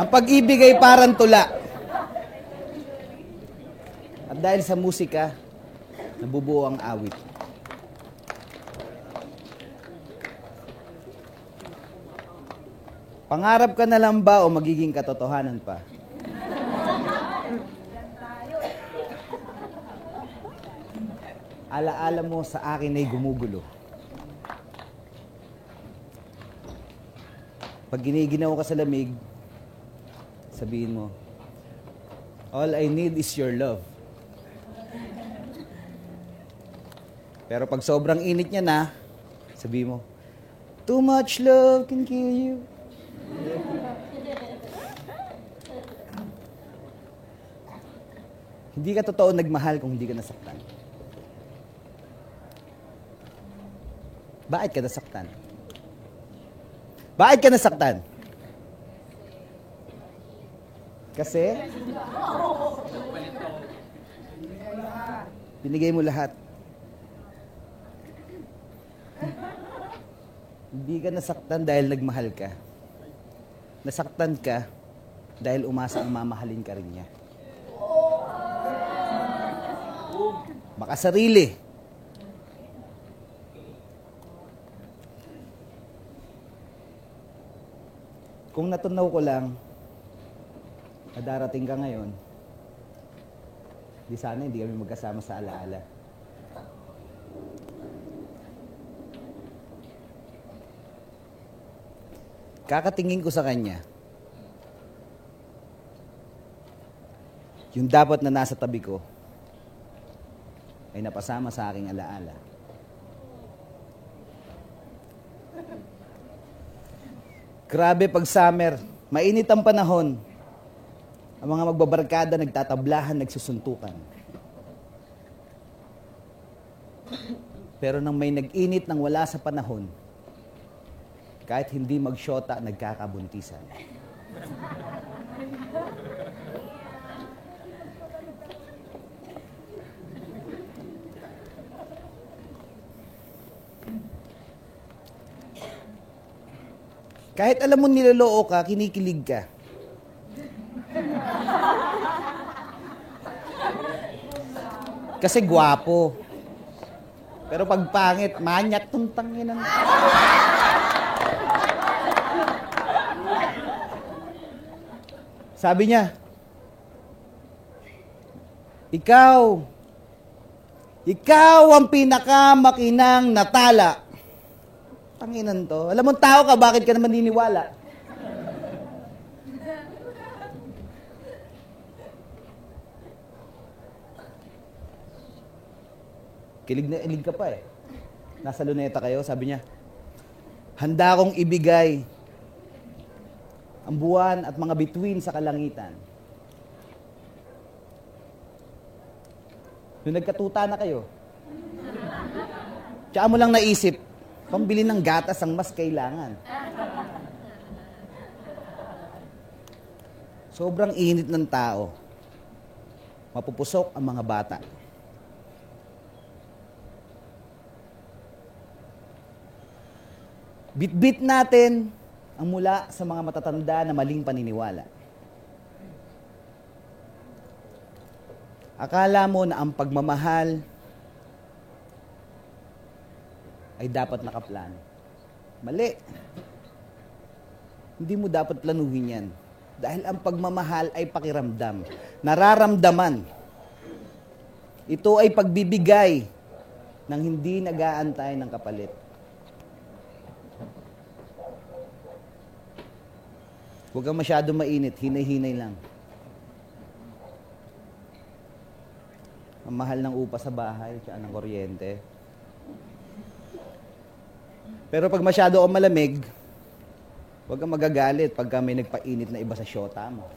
Ang pag-ibig ay parang tula. At dahil sa musika, nabubuo ang awit. Pangarap ka na lang ba o magiging katotohanan pa? Alaala mo sa akin ay gumugulo. Pag giniginaw ka sa lamig, sabihin mo, all I need is your love. Pero pag sobrang init niya na, sabihin mo, too much love can kill you. Hindi ka totoo nagmahal kung hindi ka nasaktan. Bakit ka nasaktan? Bakit ka nasaktan? Kasi? Binigay mo lahat. Hindi ka nasaktan dahil nagmahal ka. Nasaktan ka dahil umasa ang mamahalin ka rin niya. Makasarili. Kung natunaw ko lang na darating ka ngayon, di sana hindi kami magkasama sa alaala. Kakatingin ko sa kanya, yung dapat na nasa tabi ko ay napasama sa aking alaala. Grabe pag summer, mainit ang panahon. Ang mga magbabarkada, nagtatablahan, nagsusuntukan. Pero nang may nag-init nang wala sa panahon, kahit hindi magsyota, nagkakabuntisan. Kahit alam mo niloloo ka, kinikilig ka. Kasi gwapo. Pero pag pangit, manyat tong tanginan. Sabi niya, ikaw ang pinakamakinang natala. Tanginan to. Alam mo tao ka, bakit ka naman niniwala? Kilig na ilig ka pa eh. Nasa luneta kayo, sabi niya, handa akong ibigay ang buwan at mga bituin sa kalangitan. Nung nagkatuta na kayo, tsaka mo lang naisip, pambili ng gatas ang mas kailangan. Sobrang init ng tao. Mapupusok ang mga bata. Bit-bit natin ang mula sa mga matatanda na maling paniniwala. Akala mo na ang pagmamahal ay dapat nakaplano. Mali. Hindi mo dapat planuhin yan. Dahil ang pagmamahal ay pakiramdam. Nararamdaman. Ito ay pagbibigay ng hindi nag-aantay ng kapalit. Huwag kang masyado mainit. Hinay-hinay lang. Ang mahal ng upa sa bahay, tsaka ng kuryente. Pero pag masyado kang malamig, huwag kang magagalit pagka may nagpainit na iba sa syota mo.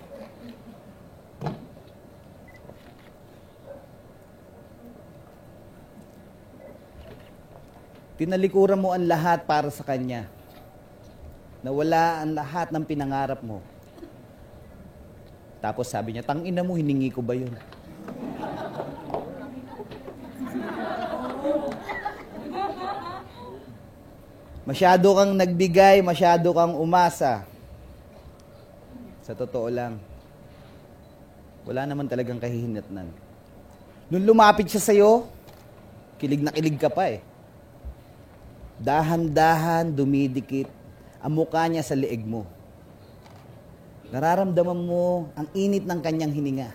Tinalikuran mo ang lahat para sa kanya. Nawala ang lahat ng pinangarap mo. Tapos sabi niya, tangina mo, hiningi ko ba yun? Masyado kang nagbigay, masyado kang umasa Sa totoo lang, wala naman talagang kahihinatnan. Nung lumapit siya sa'yo, kilig na kilig ka pa eh. Dahan-dahan, dumidikit ang mukha niya sa leeg mo. Nararamdaman mo ang init ng kanyang hininga.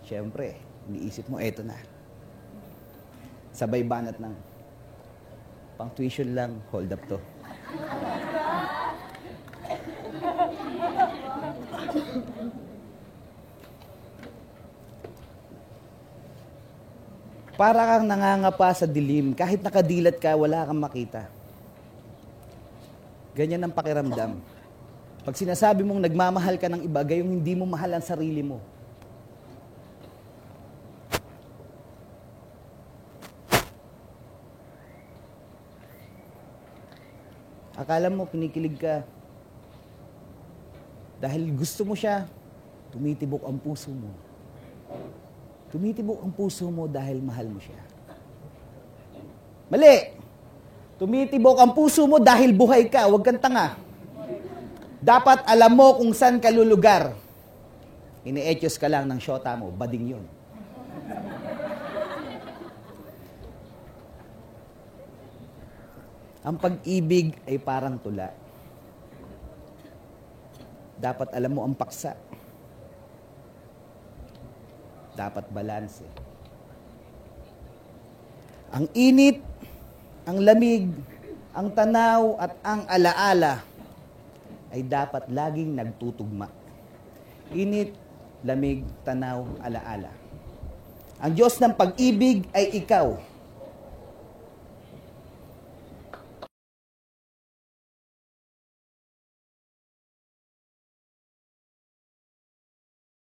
Siyempre, iniisip mo, eto na. Sabay banat ng pang tuition lang, hold up to. Para kang nangangapa sa dilim, kahit nakadilat ka, wala kang makita. Ganyan ang pakiramdam. Pag sinasabi mong nagmamahal ka ng iba, gayong hindi mo mahal ang sarili mo. Akala mo kinikilig ka. Dahil gusto mo siya, tumitibok ang puso mo. Tumitibok ang puso mo dahil mahal mo siya. Mali! Tumitibok ang puso mo dahil buhay ka, huwag kang tanga. Dapat alam mo kung saan ka lulugar. Ine-etyos ka lang ng syota mo, bading yun. Ang pag-ibig ay parang tula. Dapat alam mo ang paksa. Dapat balanse. Ang init, ang lamig, ang tanaw at ang alaala ay dapat laging nagtutugma. Init, lamig, tanaw, alaala. Ang Diyos ng pag-ibig ay ikaw.